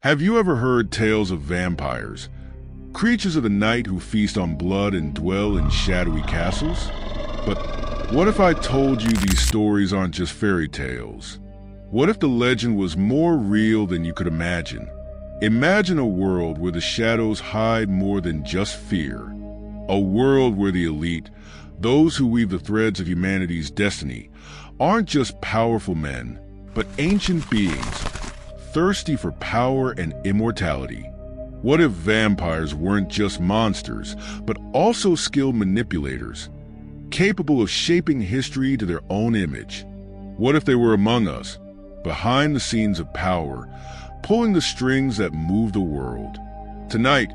Have you ever heard tales of vampires, creatures of the night who feast on blood and dwell in shadowy castles? But what if I told you these stories aren't just fairy tales? What if the legend was more real than you could imagine? Imagine a world where the shadows hide more than just fear. A world where the elite, those who weave the threads of humanity's destiny, aren't just powerful men, but ancient beings, thirsty for power and immortality. What if vampires weren't just monsters, but also skilled manipulators, capable of shaping history to their own image? What if they were among us, behind the scenes of power, pulling the strings that move the world? Tonight,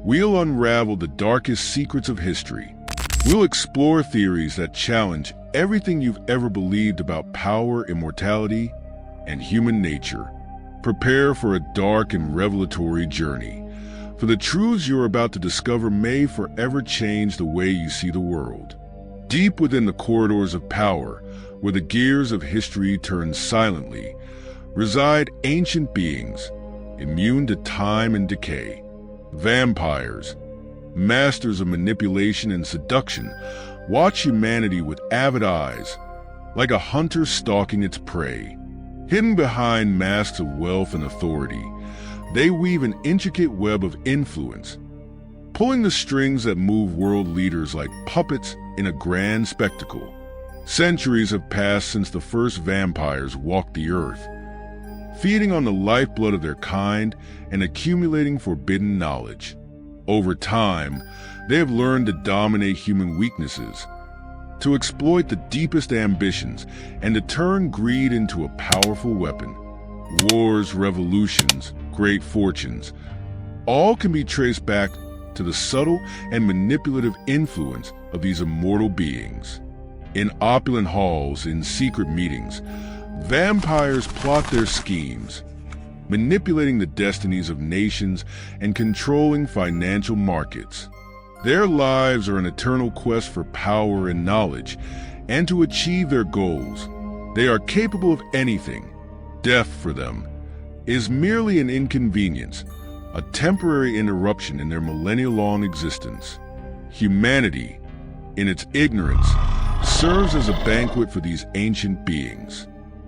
we'll unravel the darkest secrets of history. We'll explore theories that challenge everything you've ever believed about power, immortality, and human nature. Prepare for a dark and revelatory journey, for the truths you're about to discover may forever change the way you see the world. Deep within the corridors of power, where the gears of history turn silently, reside ancient beings, immune to time and decay. Vampires, masters of manipulation and seduction, watch humanity with avid eyes, like a hunter stalking its prey. Hidden behind masks of wealth and authority, they weave an intricate web of influence, pulling the strings that move world leaders like puppets in a grand spectacle. Centuries have passed since the first vampires walked the earth, feeding on the lifeblood of their kind and accumulating forbidden knowledge. Over time, they have learned to dominate human weaknesses, to exploit the deepest ambitions, and to turn greed into a powerful weapon. Wars, revolutions, great fortunes, all can be traced back to the subtle and manipulative influence of these immortal beings. In opulent halls, in secret meetings, vampires plot their schemes, manipulating the destinies of nations and controlling financial markets. Their lives are an eternal quest for power and knowledge, and to achieve their goals, they are capable of anything. Death for them is merely an inconvenience, a temporary interruption in their millennia-long existence. Humanity, in its ignorance, serves as a banquet for these ancient beings.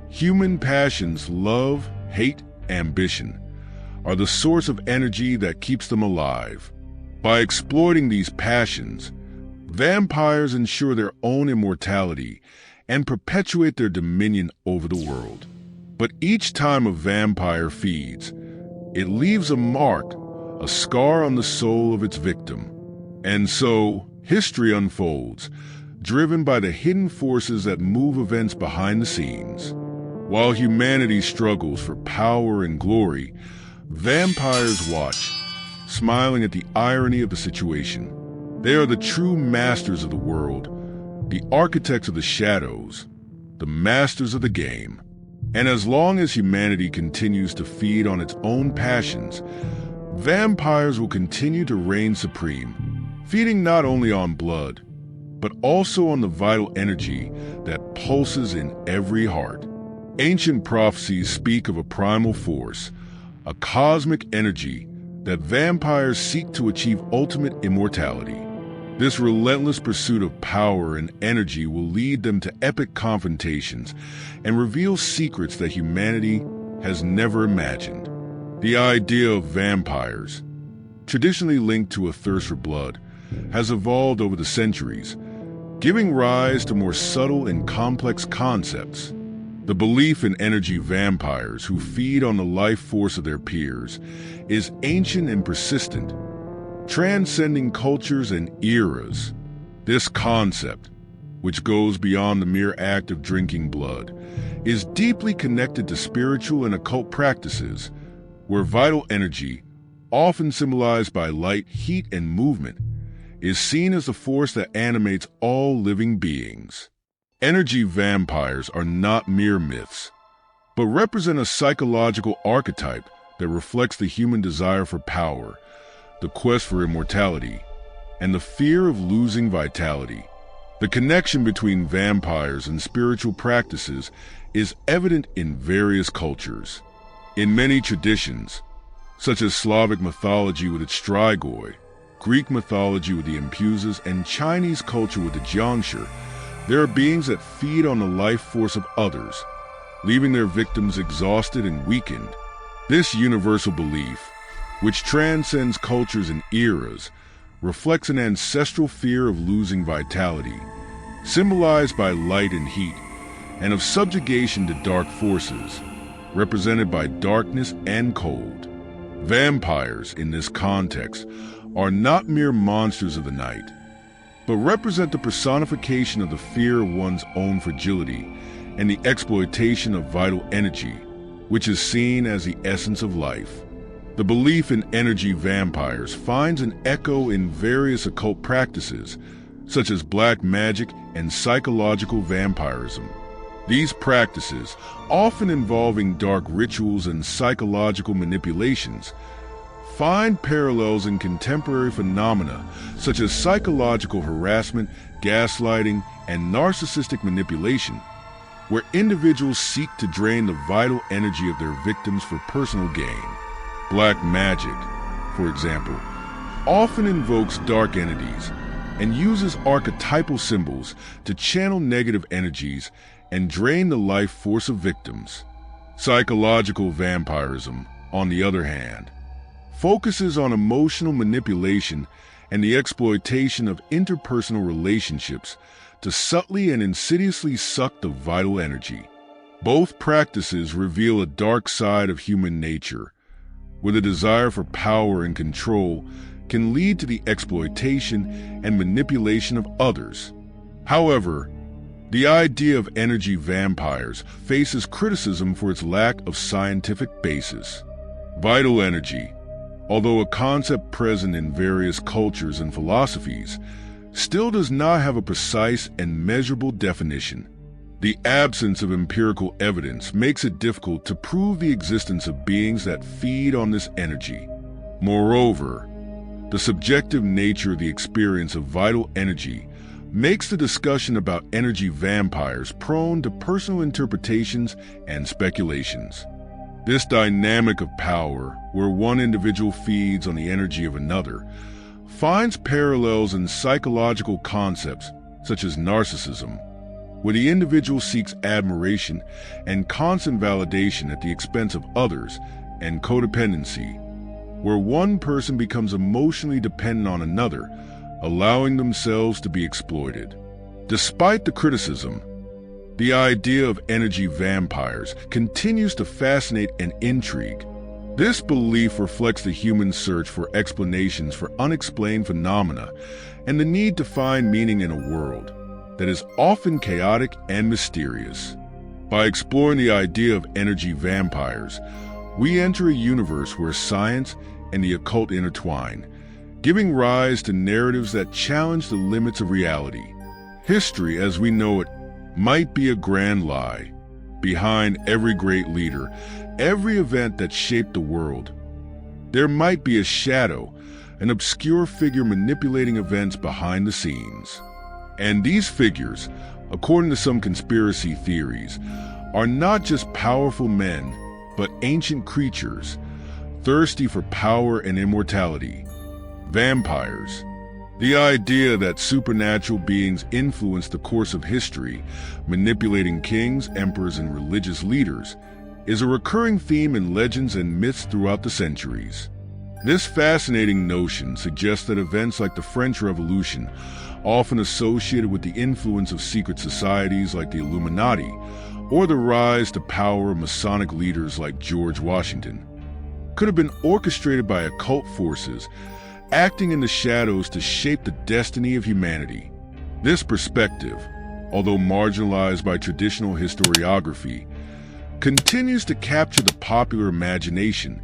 Human passions, love, hate, ambition, are the source of energy that keeps them alive. By exploiting these passions, vampires ensure their own immortality and perpetuate their dominion over the world. But each time a vampire feeds, it leaves a mark, a scar on the soul of its victim. And so, history unfolds, driven by the hidden forces that move events behind the scenes. While humanity struggles for power and glory, vampires watch, smiling at the irony of the situation. They are the true masters of the world, the architects of the shadows, the masters of the game. And as long as humanity continues to feed on its own passions, vampires will continue to reign supreme, feeding not only on blood, but also on the vital energy that pulses in every heart. Ancient prophecies speak of a primal force, a cosmic energy that vampires seek to achieve ultimate immortality. This relentless pursuit of power and energy will lead them to epic confrontations and reveal secrets that humanity has never imagined. The idea of vampires, traditionally linked to a thirst for blood, has evolved over the centuries, giving rise to more subtle and complex concepts. The belief in energy vampires who feed on the life force of their peers is ancient and persistent, transcending cultures and eras. This concept, which goes beyond the mere act of drinking blood, is deeply connected to spiritual and occult practices, where vital energy, often symbolized by light, heat, and movement, is seen as the force that animates all living beings. Energy vampires are not mere myths, but represent a psychological archetype that reflects the human desire for power, the quest for immortality, and the fear of losing vitality. The connection between vampires and spiritual practices is evident in various cultures. In many traditions, such as Slavic mythology with its Strigoi, Greek mythology with the Impuzas, and Chinese culture with the Jiangshi, there are beings that feed on the life force of others, leaving their victims exhausted and weakened. This universal belief, which transcends cultures and eras, reflects an ancestral fear of losing vitality, symbolized by light and heat, and of subjugation to dark forces, represented by darkness and cold. Vampires, in this context, are not mere monsters of the night, but represent the personification of the fear of one's own fragility and the exploitation of vital energy, which is seen as the essence of life. The belief in energy vampires finds an echo in various occult practices, such as black magic and psychological vampirism. These practices, often involving dark rituals and psychological manipulations, find parallels in contemporary phenomena such as psychological harassment, gaslighting, and narcissistic manipulation, where individuals seek to drain the vital energy of their victims for personal gain. Black magic, for example, often invokes dark entities and uses archetypal symbols to channel negative energies and drain the life force of victims. Psychological vampirism, on the other hand, focuses on emotional manipulation and the exploitation of interpersonal relationships to subtly and insidiously suck the vital energy. Both practices reveal a dark side of human nature, where the desire for power and control can lead to the exploitation and manipulation of others. However, the idea of energy vampires faces criticism for its lack of scientific basis. Vital energy, although a concept present in various cultures and philosophies, still does not have a precise and measurable definition. The absence of empirical evidence makes it difficult to prove the existence of beings that feed on this energy. Moreover, the subjective nature of the experience of vital energy makes the discussion about energy vampires prone to personal interpretations and speculations. This dynamic of power, where one individual feeds on the energy of another, finds parallels in psychological concepts such as narcissism, where the individual seeks admiration and constant validation at the expense of others, and codependency, where one person becomes emotionally dependent on another, allowing themselves to be exploited. Despite the criticism, the idea of energy vampires continues to fascinate and intrigue. This belief reflects the human search for explanations for unexplained phenomena and the need to find meaning in a world that is often chaotic and mysterious. By exploring the idea of energy vampires, we enter a universe where science and the occult intertwine, giving rise to narratives that challenge the limits of reality. History, as we know it, might be a grand lie. Behind every great leader, every event that shaped the world, there might be a shadow, an obscure figure manipulating events behind the scenes. And these figures, according to some conspiracy theories, are not just powerful men, but ancient creatures, thirsty for power and immortality. Vampires. The idea that supernatural beings influence the course of history, manipulating kings, emperors, and religious leaders, is a recurring theme in legends and myths throughout the centuries. This fascinating notion suggests that events like the French Revolution, often associated with the influence of secret societies like the Illuminati, or the rise to power of Masonic leaders like George Washington, could have been orchestrated by occult forces acting in the shadows to shape the destiny of humanity. This perspective, although marginalized by traditional historiography, continues to capture the popular imagination,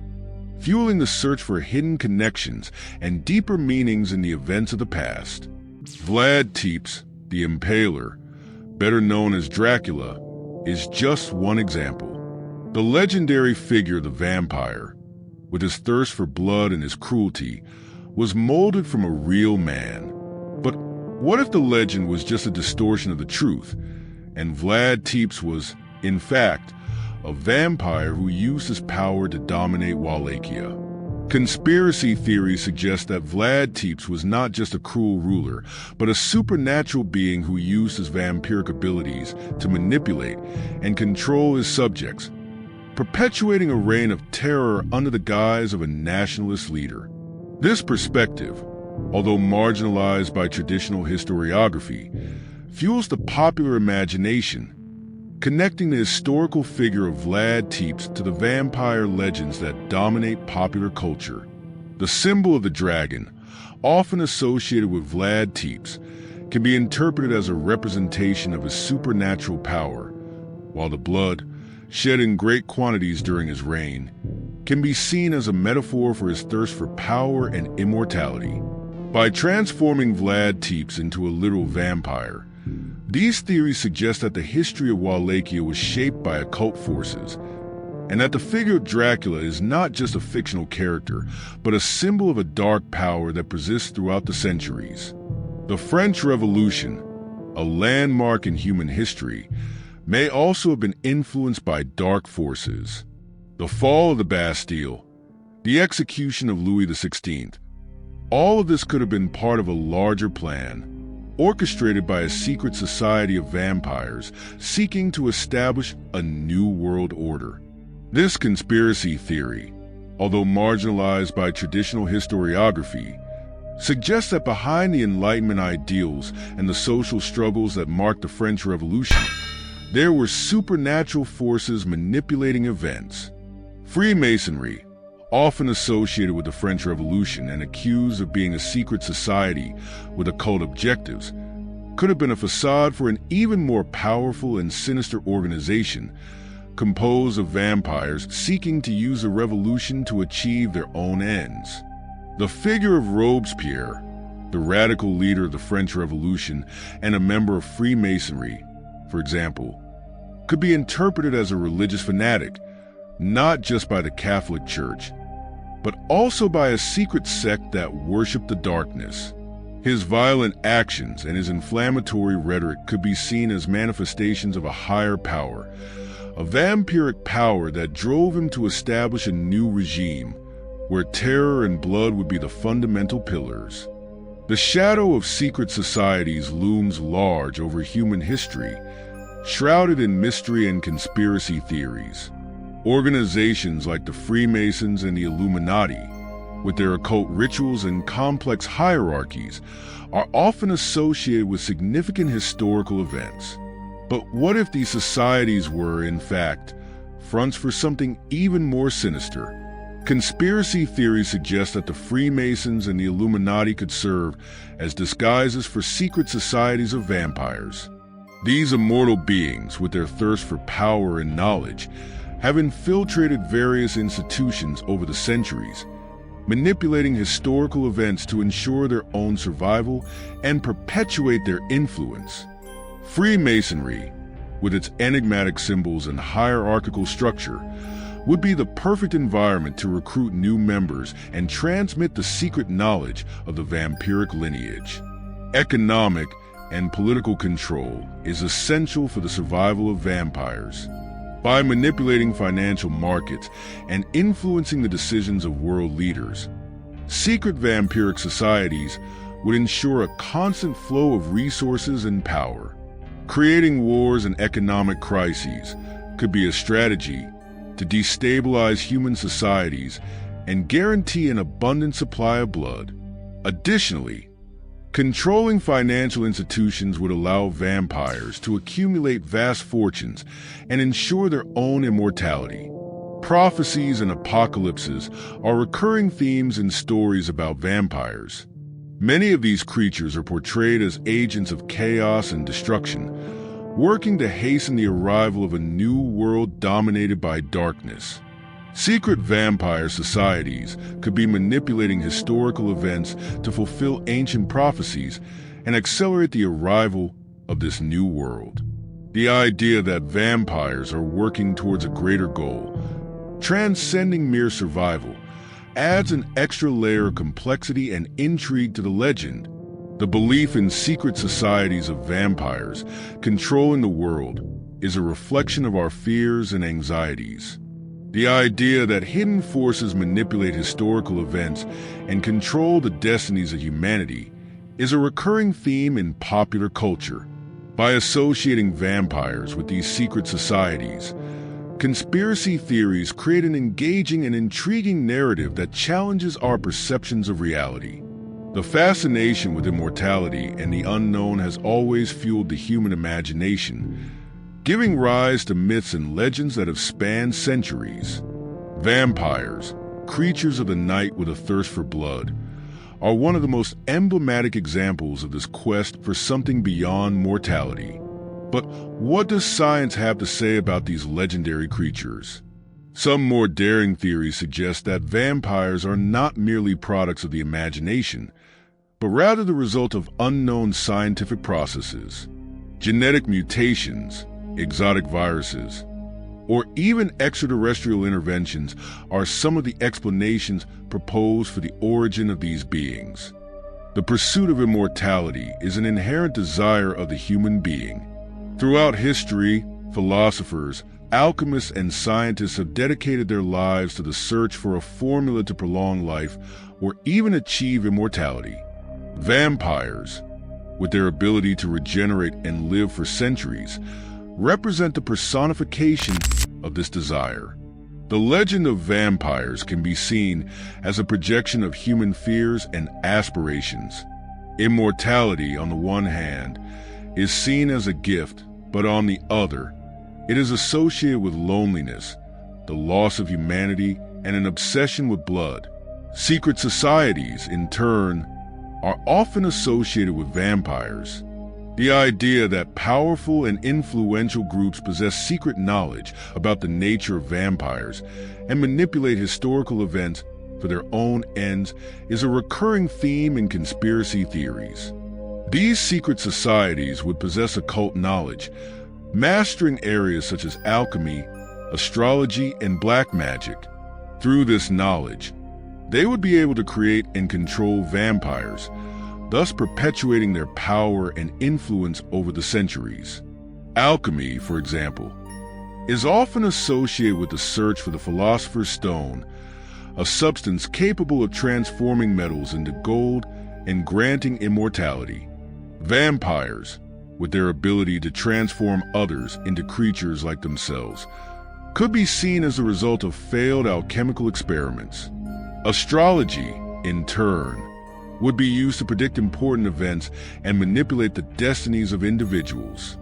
fueling the search for hidden connections and deeper meanings in the events of the past. Vlad the Impaler, better known as Dracula, is just one example. The legendary figure, the vampire, with his thirst for blood and his cruelty, was molded from a real man. But what if the legend was just a distortion of the truth, and Vlad was, in fact, a vampire who used his power to dominate Wallachia? Conspiracy theories suggest that Vlad Tepes was not just a cruel ruler, but a supernatural being who used his vampiric abilities to manipulate and control his subjects, perpetuating a reign of terror under the guise of a nationalist leader. This perspective, although marginalized by traditional historiography, fuels the popular imagination, connecting the historical figure of Vlad Tepes to the vampire legends that dominate popular culture. The symbol of the dragon, often associated with Vlad Tepes, can be interpreted as a representation of his supernatural power, while the blood, shed in great quantities during his reign, can be seen as a metaphor for his thirst for power and immortality. By transforming Vlad Tepes into a literal vampire, these theories suggest that the history of Wallachia was shaped by occult forces, and that the figure of Dracula is not just a fictional character, but a symbol of a dark power that persists throughout the centuries. The French Revolution, a landmark in human history, may also have been influenced by dark forces. The fall of the Bastille, the execution of Louis XVI, all of this could have been part of a larger plan, orchestrated by a secret society of vampires seeking to establish a new world order. This conspiracy theory, although marginalized by traditional historiography, suggests that behind the Enlightenment ideals and the social struggles that marked the French Revolution, there were supernatural forces manipulating events. Freemasonry, often associated with the French Revolution and accused of being a secret society with occult objectives, could have been a facade for an even more powerful and sinister organization composed of vampires seeking to use the revolution to achieve their own ends. The figure of Robespierre, the radical leader of the French Revolution and a member of Freemasonry, for example, could be interpreted as a religious fanatic, not just by the Catholic Church, but also by a secret sect that worshiped the darkness. His violent actions and his inflammatory rhetoric could be seen as manifestations of a higher power, a vampiric power that drove him to establish a new regime, where terror and blood would be the fundamental pillars. The shadow of secret societies looms large over human history, shrouded in mystery and conspiracy theories. Organizations like the Freemasons and the Illuminati, with their occult rituals and complex hierarchies, are often associated with significant historical events. But what if these societies were, in fact, fronts for something even more sinister? Conspiracy theories suggest that the Freemasons and the Illuminati could serve as disguises for secret societies of vampires. These immortal beings, with their thirst for power and knowledge, have infiltrated various institutions over the centuries, manipulating historical events to ensure their own survival and perpetuate their influence. Freemasonry, with its enigmatic symbols and hierarchical structure, would be the perfect environment to recruit new members and transmit the secret knowledge of the vampiric lineage. Economic and political control is essential for the survival of vampires. By manipulating financial markets and influencing the decisions of world leaders, secret vampiric societies would ensure a constant flow of resources and power. Creating wars and economic crises could be a strategy to destabilize human societies and guarantee an abundant supply of blood. Additionally, controlling financial institutions would allow vampires to accumulate vast fortunes and ensure their own immortality. Prophecies and apocalypses are recurring themes in stories about vampires. Many of these creatures are portrayed as agents of chaos and destruction, working to hasten the arrival of a new world dominated by darkness. Secret vampire societies could be manipulating historical events to fulfill ancient prophecies and accelerate the arrival of this new world. The idea that vampires are working towards a greater goal, transcending mere survival, adds an extra layer of complexity and intrigue to the legend. The belief in secret societies of vampires controlling the world is a reflection of our fears and anxieties. The idea that hidden forces manipulate historical events and control the destinies of humanity is a recurring theme in popular culture. By associating vampires with these secret societies, conspiracy theories create an engaging and intriguing narrative that challenges our perceptions of reality. The fascination with immortality and the unknown has always fueled the human imagination, giving rise to myths and legends that have spanned centuries. Vampires, creatures of the night with a thirst for blood, are one of the most emblematic examples of this quest for something beyond mortality. But what does science have to say about these legendary creatures? Some more daring theories suggest that vampires are not merely products of the imagination, but rather the result of unknown scientific processes. Genetic mutations, exotic viruses, or even extraterrestrial interventions are some of the explanations proposed for the origin of these beings. The pursuit of immortality is an inherent desire of the human being. Throughout history, philosophers, alchemists, and scientists have dedicated their lives to the search for a formula to prolong life or even achieve immortality. Vampires, with their ability to regenerate and live for centuries, represent the personification of this desire. The legend of vampires can be seen as a projection of human fears and aspirations. Immortality, on the one hand, is seen as a gift, but on the other, it is associated with loneliness, the loss of humanity, and an obsession with blood. Secret societies, in turn, are often associated with vampires. The idea that powerful and influential groups possess secret knowledge about the nature of vampires and manipulate historical events for their own ends is a recurring theme in conspiracy theories. These secret societies would possess occult knowledge, mastering areas such as alchemy, astrology, and black magic. Through this knowledge, they would be able to create and control vampires, thus perpetuating their power and influence over the centuries. Alchemy, for example, is often associated with the search for the Philosopher's Stone, a substance capable of transforming metals into gold and granting immortality. Vampires, with their ability to transform others into creatures like themselves, could be seen as a result of failed alchemical experiments. Astrology, in turn, would be used to predict important events and manipulate the destinies of individuals.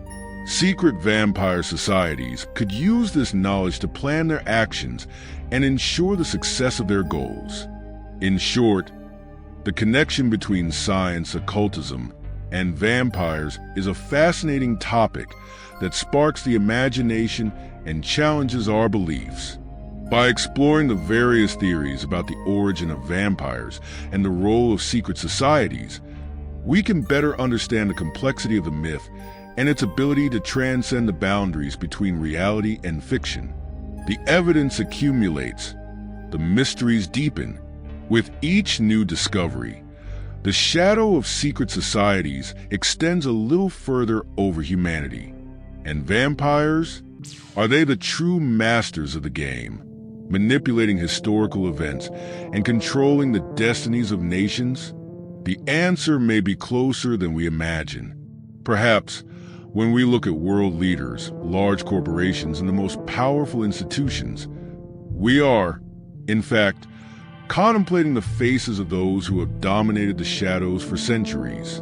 Secret vampire societies could use this knowledge to plan their actions and ensure the success of their goals. In short, the connection between science, occultism, and vampires is a fascinating topic that sparks the imagination and challenges our beliefs. By exploring the various theories about the origin of vampires and the role of secret societies, we can better understand the complexity of the myth and its ability to transcend the boundaries between reality and fiction. The evidence accumulates, the mysteries deepen. With each new discovery, the shadow of secret societies extends a little further over humanity. And vampires? Are they the true masters of the game, manipulating historical events and controlling the destinies of nations? The answer may be closer than we imagine. Perhaps when we look at world leaders, large corporations, and the most powerful institutions, we are, in fact, contemplating the faces of those who have dominated the shadows for centuries.